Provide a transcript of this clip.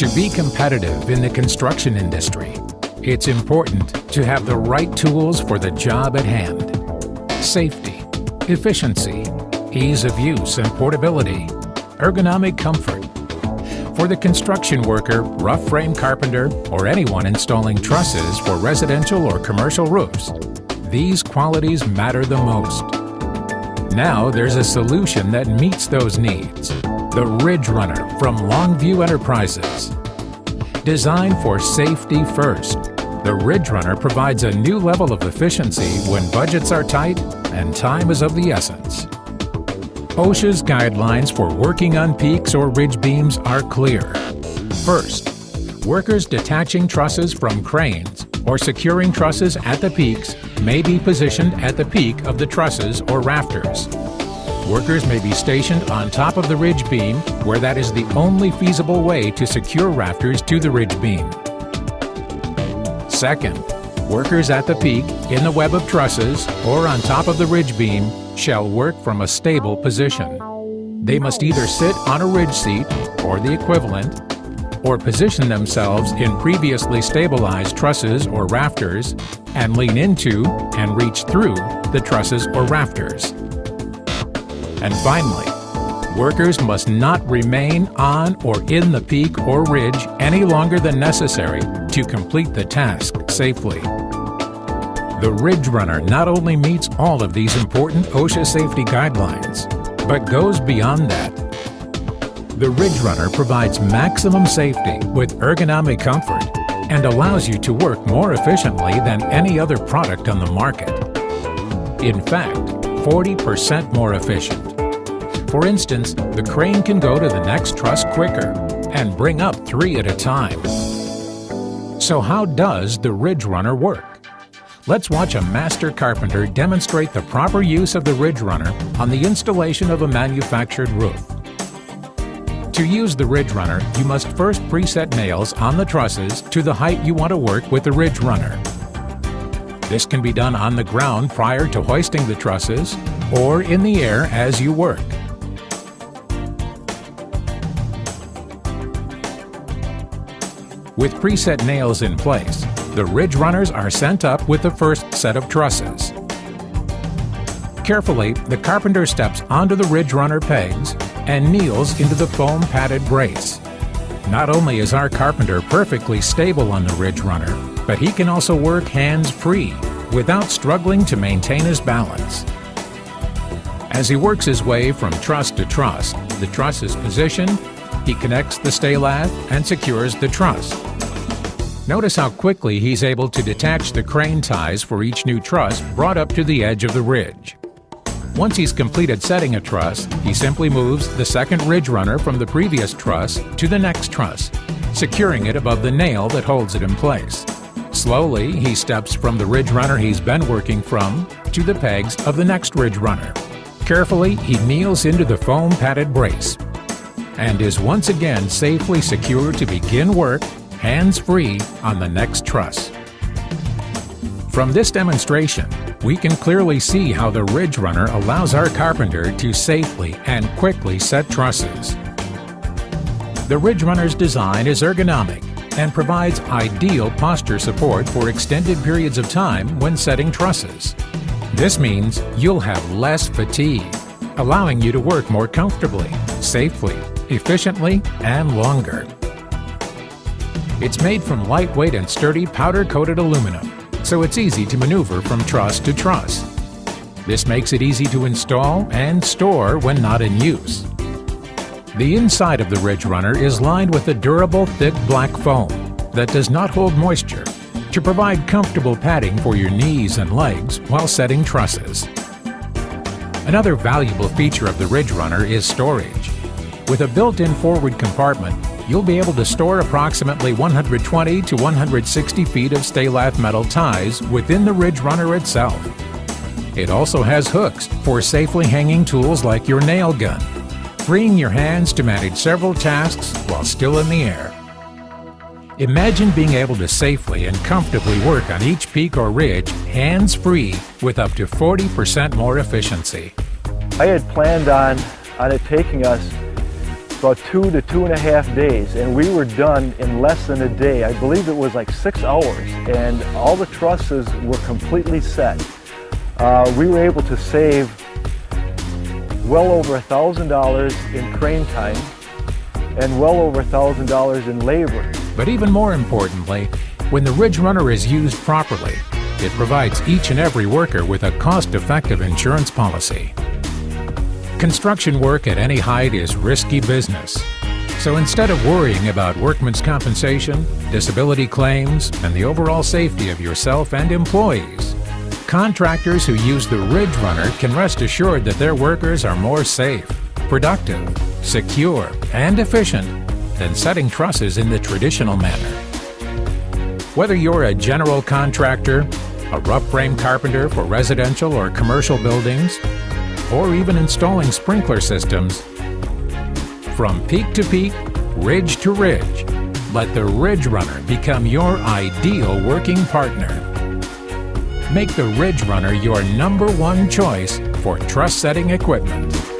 To be competitive in the construction industry, it's important to have the right tools for the job at hand. Safety, efficiency, ease of use and portability, ergonomic comfort. For the construction worker, rough frame carpenter, or anyone installing trusses for residential or commercial roofs, these qualities matter the most. Now there's a solution that meets those needs. The RidgeRunner from Longview Enterprises. Designed for safety first, the RidgeRunner provides a new level of efficiency when budgets are tight and time is of the essence. OSHA's guidelines for working on peaks or ridge beams are clear. First, workers detaching trusses from cranes or securing trusses at the peaks may be positioned at the peak of the trusses or rafters. Workers may be stationed on top of the ridge beam, where that is the only feasible way to secure rafters to the ridge beam. Second, workers at the peak, in the web of trusses, or on top of the ridge beam shall work from a stable position. They must either sit on a ridge seat, or the equivalent, or position themselves in previously stabilized trusses or rafters and lean into and reach through the trusses or rafters. And finally, workers must not remain on or in the peak or ridge any longer than necessary to complete the task safely. The RidgeRunner not only meets all of these important OSHA safety guidelines, but goes beyond that. The RidgeRunner provides maximum safety with ergonomic comfort and allows you to work more efficiently than any other product on the market. In fact, 40% more efficient. For instance, the crane can go to the next truss quicker and bring up 3 at a time. So how does the RidgeRunner work? Let's watch a master carpenter demonstrate the proper use of the RidgeRunner on the installation of a manufactured roof. To use the RidgeRunner, you must first preset nails on the trusses to the height you want to work with the RidgeRunner. This can be done on the ground prior to hoisting the trusses or in the air as you work. With preset nails in place, the RidgeRunners are sent up with the first set of trusses. Carefully, the carpenter steps onto the RidgeRunner pegs and kneels into the foam padded brace. Not only is our carpenter perfectly stable on the RidgeRunner, but he can also work hands-free without struggling to maintain his balance. As he works his way from truss to truss, the truss is positioned, he connects the stay lath and secures the truss. Notice how quickly he's able to detach the crane ties for each new truss brought up to the edge of the ridge. Once he's completed setting a truss, he simply moves the second RidgeRunner from the previous truss to the next truss, securing it above the nail that holds it in place. Slowly, he steps from the RidgeRunner he's been working from to the pegs of the next RidgeRunner. Carefully, he kneels into the foam padded brace and is once again safely secured to begin work hands-free on the next truss. From this demonstration, we can clearly see how the RidgeRunner allows our carpenter to safely and quickly set trusses. The RidgeRunner's design is ergonomic and provides ideal posture support for extended periods of time when setting trusses. This means you'll have less fatigue, allowing you to work more comfortably, safely, efficiently, and longer. It's made from lightweight and sturdy powder-coated aluminum, so it's easy to maneuver from truss to truss. This makes it easy to install and store when not in use. The inside of the RidgeRunner is lined with a durable, thick black foam that does not hold moisture to provide comfortable padding for your knees and legs while setting trusses. Another valuable feature of the RidgeRunner is storage. With a built-in forward compartment, you'll be able to store approximately 120 to 160 feet of stay lath metal ties within the RidgeRunner itself. It also has hooks for safely hanging tools like your nail gun, freeing your hands to manage several tasks while still in the air. Imagine being able to safely and comfortably work on each peak or ridge hands-free with up to 40% more efficiency. I had planned on it taking us about 2 to 2.5 days, and we were done in less than a day. I believe it was like 6 hours, and all the trusses were completely set. We were able to save well over $1,000 in crane time and well over $1,000 in labor. But even more importantly, when the RidgeRunner is used properly, it provides each and every worker with a cost-effective insurance policy. Construction work at any height is risky business. So instead of worrying about workman's compensation, disability claims, and the overall safety of yourself and employees, contractors who use the RidgeRunner can rest assured that their workers are more safe, productive, secure, and efficient than setting trusses in the traditional manner. Whether you're a general contractor, a rough frame carpenter for residential or commercial buildings, or even installing sprinkler systems, from peak to peak, ridge to ridge, let the RidgeRunner become your ideal working partner. Make the RidgeRunner your #1 choice for truss setting equipment.